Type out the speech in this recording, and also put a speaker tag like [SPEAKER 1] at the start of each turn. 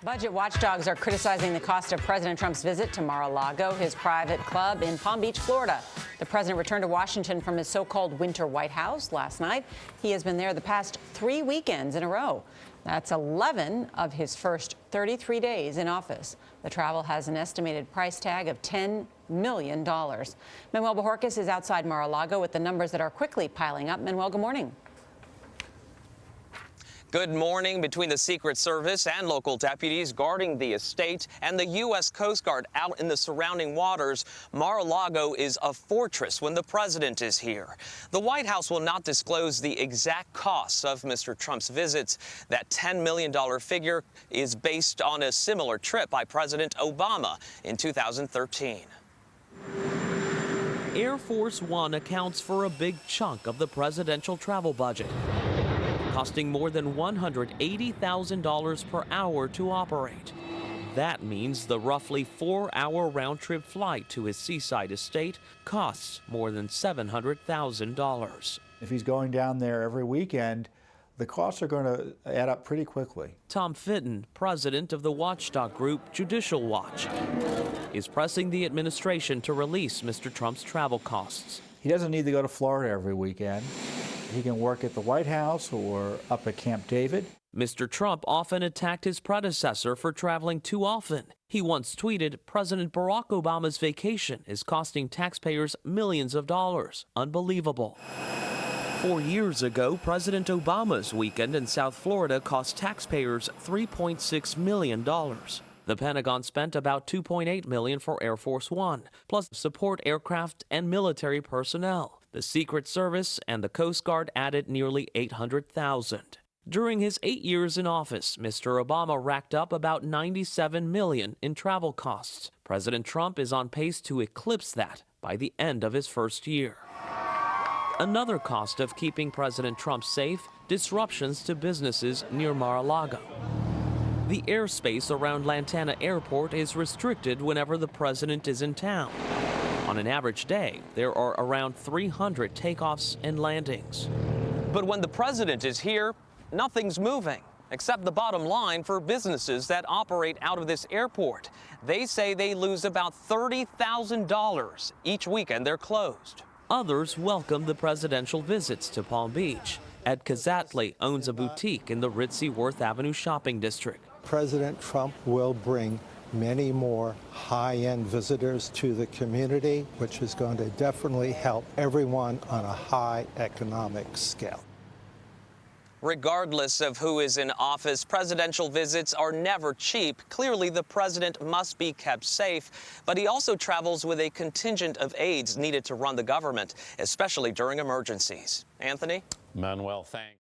[SPEAKER 1] Budget watchdogs are criticizing the cost of President Trump's visit to Mar-a-Lago, his private club in Palm Beach, Florida. The president returned to Washington from his so-called winter White House last night. He has been there the past 3 weekends in a row. That's 11 of his first 33 days in office. The travel has an estimated price tag of $10 million. Manuel Bojorquez is outside Mar-a-Lago with the numbers that are quickly piling up. Manuel, good morning.
[SPEAKER 2] Good morning. Between the Secret Service and local deputies guarding the estate and the U.S. Coast Guard out in the surrounding waters, Mar-a-Lago is a fortress when the president is here. The White House will not disclose the exact costs of Mr. Trump's visits. That $10 million figure is based on a similar trip by President Obama in 2013.
[SPEAKER 3] Air Force One accounts for a big chunk of the presidential travel budget, costing more than $180,000 per hour to operate. That means the roughly 4-hour round-trip flight to his seaside estate costs more than $700,000.
[SPEAKER 4] If he's going down there every weekend, the costs are going to add up pretty quickly.
[SPEAKER 3] Tom Fitton, president of the watchdog group Judicial Watch, is pressing the administration to release Mr. Trump's travel costs.
[SPEAKER 4] He doesn't need to go to Florida every weekend. He can work at the White House or up at Camp David.
[SPEAKER 3] Mr. Trump often attacked his predecessor for traveling too often. He once tweeted, "President Barack Obama's vacation is costing taxpayers millions of dollars. Unbelievable." 4 years ago, President Obama's weekend in South Florida cost taxpayers $3.6 million. The Pentagon spent about $2.8 million for Air Force One, plus support aircraft and military personnel. The Secret Service and the Coast Guard added nearly $800,000. During his 8 years in office, Mr. Obama racked up about $97 million in travel costs. President Trump is on pace to eclipse that by the end of his first year. Another cost of keeping President Trump safe: disruptions to businesses near Mar-a-Lago. The airspace around Lantana Airport is restricted whenever the president is in town. On an average day, there are around 300 takeoffs and landings.
[SPEAKER 2] But when the president is here, nothing's moving, except the bottom line for businesses that operate out of this airport. They say they lose about $30,000 each weekend they're closed.
[SPEAKER 3] Others welcome the presidential visits to Palm Beach. Ed Kazatli owns a boutique in the ritzy Worth Avenue shopping district.
[SPEAKER 5] President Trump will bring many more high-end visitors to the community, which is going to definitely help everyone on a high economic scale.
[SPEAKER 2] Regardless of who is in office, presidential visits are never cheap. Clearly, the president must be kept safe, but he also travels with a contingent of aides needed to run the government, especially during emergencies. Anthony?
[SPEAKER 6] Manuel, thanks.